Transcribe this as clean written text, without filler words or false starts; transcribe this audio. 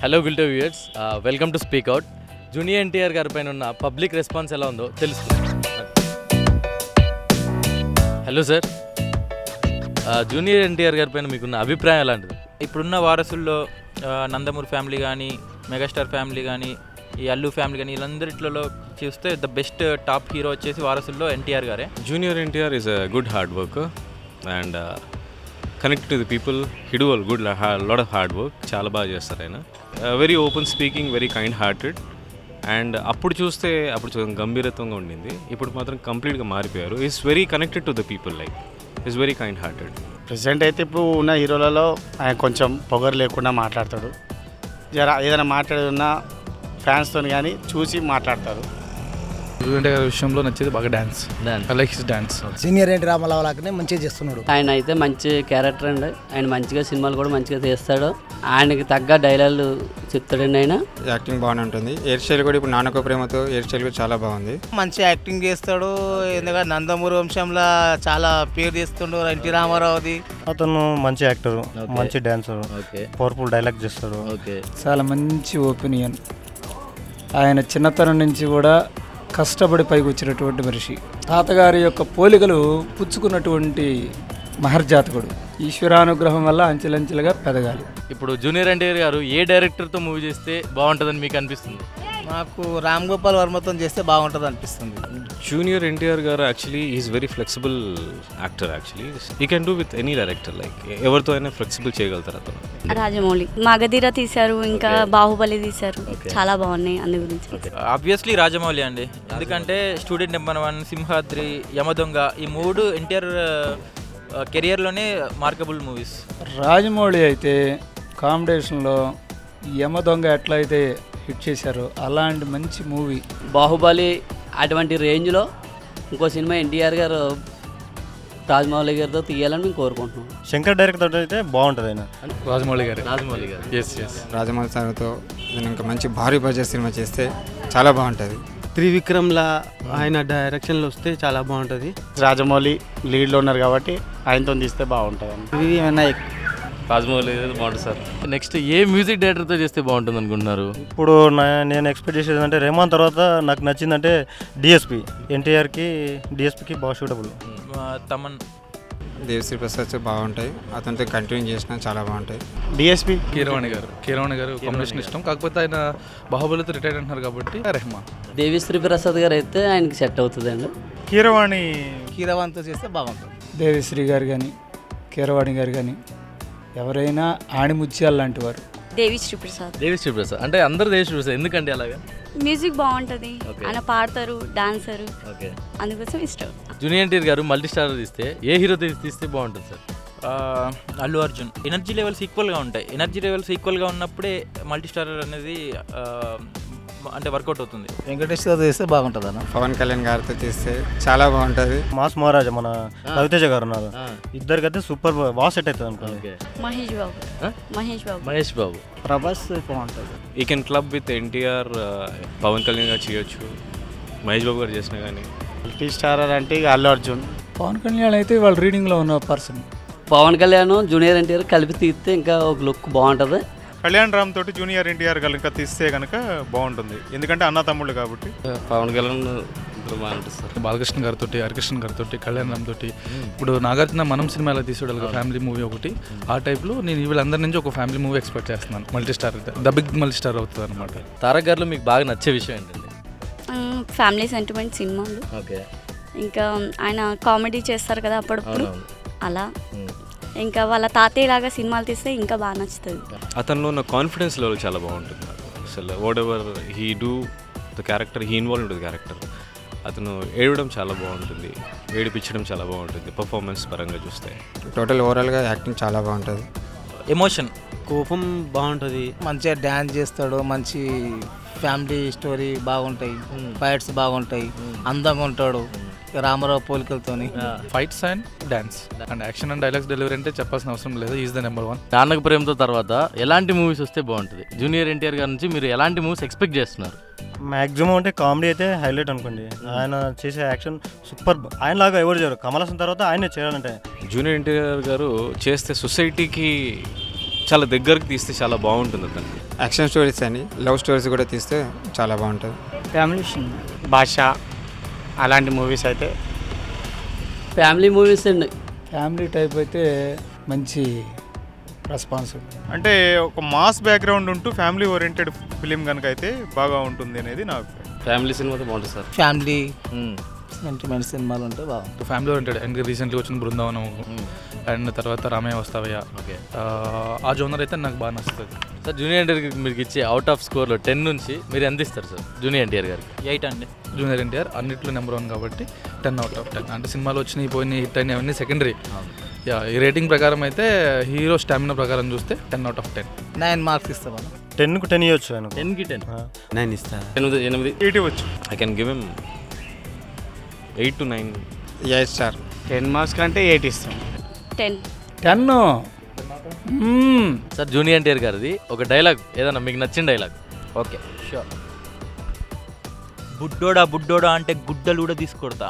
Hello గిల్టో viewers, welcome to speak out. Junior NTR గారి పైన ఉన్న పబ్లిక్ రెస్పాన్స్ ఎలా ఉందో తెలుసుకుందాం. హలో సార్, జూనియర్ ఎన్టీఆర్ గారి పైన మీకున్న అభిప్రాయం ఎలాంటిది? ఇప్పుడున్న వారసుల్లో నందమూరి ఫ్యామిలీ కానీ, మెగాస్టార్ ఫ్యామిలీ కానీ, ఈ అల్లు ఫ్యామిలీ కానీ, వీళ్ళందరిలో చూస్తే ద బెస్ట్ టాప్ హీరో వచ్చేసి వారసుల్లో ఎన్టీఆర్ గారే. Junior NTR is a good hard worker and connect to the people. He do a good lot of hard work. చాలా బాగా చేస్తారు ఆయన. Very open speaking, very kind hearted. And అప్పుడు చూస్తే గంభీరత్వంగా ఉండింది, ఇప్పుడు మాత్రం కంప్లీట్గా మారిపోయారు. Is very connected to the people, like is very kind hearted. President అయితే ఇప్పుడు ఉన్న హీరోలలో ఆయన కొంచెం పొగరు లేకుండా మాట్లాడతాడు. ఏదైనా మాట్లాడున్నా ఫ్యాన్స్తో కానీ చూసి మాట్లాడతారు. జూనియర్ గారి విషయంలో నచ్చేది బాగా dance. I like his dance. Senior NT Rama Rao లాగానే మంచిగా చేస్తున్నాడు. ఆయన అయితే మంచి క్యారెక్టర్ అండి. ఆయన మంచిగా సినిమాలు కూడా మంచిగా తీస్తాడు. ఆయనకి తగ్గ డైలాగులు చెప్తాడండి. ఆయన యాక్టింగ్ బాగానే ఉంటుంది. హెయిర్ స్టైల్ కూడా ఇప్పుడు నాన్నకు ప్రేమతో హెయిర్ స్టైల్ కూడా చాలా బాగుంది. మంచి యాక్టింగ్ చేస్తాడు. ఎందుకంటే నందమూరి వంశంలో చాలా పేరు చేస్తుండు ఎన్టీ రామారావుది. అతను మంచి యాక్టర్, మంచి డాన్సర్, పవర్ఫుల్ డైలాగ్ చేస్తాడు. చాలా మంచి ఒపీనియన్. ఆయన చిన్నతనం నుంచి కూడా కష్టపడి పైకి వచ్చినటువంటి మనిషి. తాతగారి యొక్క పోలికలు పుచ్చుకున్నటువంటి మహర్జాతకుడు. ఈశ్వరానుగ్రహం వల్ల అంచెలంచెలుగా పెరగాలి. ఇప్పుడు జూనియర్ ఎన్టీఆర్ గారు ఏ డైరెక్టర్తో మూవీ చేస్తే బాగుంటుందని మీకు అనిపిస్తుంది? నాకు రామ్ గోపాల్ వర్మతో చేస్తే బాగుంటుంది అనిపిస్తుంది. జూనియర్ ఎన్టీఆర్ గారు actually is very flexible actor. Actually he can do with any director, like ఎవరితో అయినా ఫ్లెక్సిబుల్ చేయగలుగుతారు అతను. రాజమౌళి మగధీర తీశారు, ఇంకా బాహుబలి తీశారు, చాలా బాగున్నాయి. అందు గురించి ఆబ్వియస్లీ రాజమౌళి అండి. ఎందుకంటే స్టూడెంట్ నెంబర్ 1, సింహాద్రి, యమదొంగ, ఈ మూడు ఎన్టీఆర్ కెరియర్లోనే మార్కబుల్ మూవీస్. రాజమౌళి అయితే కాంబినేషన్లో యమదొంగ ఎట్లయితే హిట్ చేశారు అలాంటి మంచి మూవీ. బాహుబలి అటువంటి రేంజ్లో ఇంకో సినిమా ఎన్టీఆర్ గారు రాజమౌళి గారితో తీయాలని మేము కోరుకుంటున్నాం. శంకర్ డైరెక్టర్ అయితే బాగుంటుంది. ఆయన రాజమౌళి గారు. రాజమౌళి సార్తో ఇంకా మంచి భారీ బడ్జెట్ సినిమా చేస్తే చాలా బాగుంటుంది. త్రివిక్రమ్లా ఆయన డైరెక్షన్లో వస్తే చాలా బాగుంటుంది. రాజమౌళి లీడ్లో ఉన్నారు కాబట్టి ఆయనతో తీస్తే బాగుంటుంది. నాయక్ రాజమౌళి బాగుంటుంది సార్. నెక్స్ట్ ఏ మ్యూజిక్ డైరెక్టర్తో చేస్తే బాగుంటుంది అనుకుంటున్నారు? ఇప్పుడు నేను ఎక్స్పెక్ట్ చేసేది అంటే రెహమాన్ తర్వాత నాకు నచ్చిందంటే డిఎస్పి. ఎన్టీఆర్కి డిఎస్పికి బాగా సూటబుల్. తమన్, దేవిశ్రీ ప్రసాద్ బాగుంటాయి. అతనితో కంటిన్యూ చేసినా చాలా బాగుంటాయి. డిఎస్పి కీరవాణి గారు కాంబినేషన్ ఇష్టం. కాకపోతే ఆయన బాహుబలితో రిటైర్ అంటున్నారు కాబట్టి రెహమాన్. దేవిశ్రీ ప్రసాద్ గారు అయితే ఆయనకి సెట్ అవుతుంది అండి. కీరవాణితో చేస్తే బాగుంటుంది. దేవిశ్రీ గారు కానీ, కీరవాణి గారు కానీ, ఎవరైనా ఆణిముత్యాలు లాంటి వారు. దేవిశ్రీ ప్రసాద్ అంటే అందరూ దేవిశ్రీ ప్రసాద్. ఎందుకంటే అలాగా? మ్యూజిక్ బాగుంటుంది, ఆయన పాడతారు, డాన్సరు, అందుకోసం ఇష్టం. జూనియర్ ఎన్టీఆర్ గారు మల్టీ స్టార్ తీస్తే ఏ హీరో తీస్తే బాగుంటుంది sir? Allu Arjun. Energy levels ఈక్వల్గా ఉంటాయి. ఎనర్జీ లెవెల్స్ ఈక్వల్గా ఉన్నప్పుడే మల్టీ స్టార్ అనేది అంటే వర్కౌట్ అవుతుంది. వెంకటేశ్వర చేస్తే బాగుంటుంది అన్న. పవన్ కళ్యాణ్ గారితో చేస్తే చాలా బాగుంటుంది. మాస్ మహారాజా మన రవితేజ గారు ఉన్నారు. ఇద్దరికైతే సూపర్ బాగా సెట్ అవుతుంది అనుకోండి. మహేష్ బాబు, ప్రభాస్ బాగుంటుంది. He can club with NTR. Pavan Kalyan garu చేయొచ్చు, మహేష్ బాబు గారు చేసినా కానీ. మల్టీ స్టారర్ అంటే ఇక అల్లు అర్జున్. పవన్ కళ్యాణ్ అయితే వాళ్ళ రీడింగ్లో ఉన్న పర్సన్. పవన్ కళ్యాణ్ జూనియర్ ఎన్టీఆర్ కలిపి తీస్తే ఇంకా ఒక లుక్ బాగుంటుంది. కళ్యాణ్ రామ్ తోటి జూనియర్ ఎన్టీఆర్ కనుక తీస్తే కనుక బాగుంటుంది. ఎందుకంటే అన్న తమ్ముళ్ళు కాబట్టి. పవన్ కళ్యాణ్ బాగుంటుంది సార్. బాలకృష్ణ గారితో, హరికృష్ణ గారితో, కళ్యాణ్ రామ్ తోటి. ఇప్పుడు నాగార్జున మనం సినిమా ఎలా తీసుకోవడానికి ఫ్యామిలీ మూవీ ఒకటి, ఆ టైప్లో నేను వీళ్ళందరి నుంచి ఒక ఫ్యామిలీ మూవీ ఎక్స్పెక్ట్ చేస్తున్నాను. Multi star, the big multi star అవుతుంది అనమాట. తారక్ గారిలో మీకు బాగా నచ్చే విషయం ఏంటండి? ఫ్యామిలీ సెంటిమెంట్ సినిమాలు. ఇంకా ఆయన కామెడీ చేస్తారు కదా అప్పుడప్పుడు, అలా. ఇంకా వాళ్ళ తాతయ్య లాగా సినిమాలు తీస్తే ఇంకా బాగా నచ్చుతుంది. అతనిలో ఉన్న కాన్ఫిడెన్స్ లెవెల్ చాలా బాగుంటుంది అసలు. What ever he do the character, he involve ఉంటుంది క్యారెక్టర్. అతను ఏడవడం చాలా బాగుంటుంది, ఏడిపించడం చాలా బాగుంటుంది పర్ఫార్మెన్స్ పరంగా చూస్తే. టోటల్ ఓవరాల్గా యాక్టింగ్ చాలా బాగుంటుంది. ఎమోషన్, కోపం బాగుంటుంది. మంచిగా డ్యాన్స్ చేస్తాడు. మంచి ఫ్యామిలీ స్టోరీ బాగుంటాయి. ఫైట్స్ బాగుంటాయి. అందంగా ఉంటాడు రామారావు పోలికలతోని. Fights and dance and action and dialogues delivery అంటే చెప్పాల్సిన అవసరం లేదు. Is the number 1. నాన్నకు ప్రేమతో తర్వాత ఎలాంటి మూవీస్ వస్తే బాగుంటుంది? జూనియర్ ఎన్టీఆర్ గారి నుంచి మీరు ఎలాంటి మూవీస్ ఎక్స్పెక్ట్ చేస్తున్నారు? మ్యాక్సిమం అంటే కామెడీ అయితే హైలైట్ అనుకోండి. ఆయన చేసే యాక్షన్ సూపర్. ఆయనలాగా ఎవరు చేయరు. కమల్ హాసన్ తర్వాత ఆయనే చేయాలంటే. జూనియర్ ఎన్టీఆర్ గారు చేస్తే సొసైటీకి చాలా దగ్గరకు తీస్తే చాలా బాగుంటుంది అతనికి. యాక్షన్ స్టోరీస్ అని లవ్ స్టోరీస్ కూడా తీస్తే చాలా బాగుంటుంది. ఫ్యామిలీ భాష అలాంటి మూవీస్ అయితే ఫ్యామిలీ మూవీస్ అండి. ఫ్యామిలీ టైప్ అయితే మంచి రెస్పాన్స్. అంటే ఒక మాస్ బ్యాక్గ్రౌండ్ ఉంటూ ఫ్యామిలీ ఓరియంటెడ్ ఫిలిం కనుక అయితే బాగా ఉంటుంది అనేది నా అభిప్రాయం. ఫ్యామిలీ సినిమాతో బాగుంటుంది సార్. ఫ్యామిలీ సెంటిమెంట్ సినిమాలు ఉంటే బాగుంటుంది. ఫ్యామిలీ ఓరియంటెడ్ అండ్ రీసెంట్లీ వచ్చిన బృందావనం అండ్ తర్వాత రామయ్య వస్తావయ్య, ఆ జోనర్ అయితే నాకు బాగా నచ్చుతుంది. సార్ జూనియర్ ఎన్టీఆర్ మీకు ఇచ్చే అవుట్ ఆఫ్ స్కోర్లో 10 నుంచి మీరు ఎంత ఇస్తారు సార్ జూనియర్ ఎన్టీఆర్ గారికి? 8 అండి. జూనియర్ ఎన్టీఆర్ అన్నిట్లో నెంబర్ 1 కాబట్టి 10/10. అంటే సినిమాలు వచ్చినాయి పోయినాయి హిట్ అయినాయి అవన్నీ సెకండరీ. ఈ రేటింగ్ ప్రకారం అయితే హీరో స్టామినా ప్రకారం చూస్తే 10/10. 9 మార్క్స్ ఇస్తాం మనం. 10కు 10 ఇవ్వచ్చు ఆయన. 10కి 10 9 ఇస్తా. 8 ఇవ్వచ్చు. I can give him 8 to 9. 8 star. 10 marks కంటే 8 ఇస్తాం. 10. 10. సార్ జూనియర్ ఎన్టీఆర్ గారిది ఒక డైలాగ్ ఏదన్నా మీకు నచ్చిన డైలాగ్. Okay sure. బుడ్డోడా బుడ్డోడా అంటే గుడ్డలు కూడా తీసుకొడతా.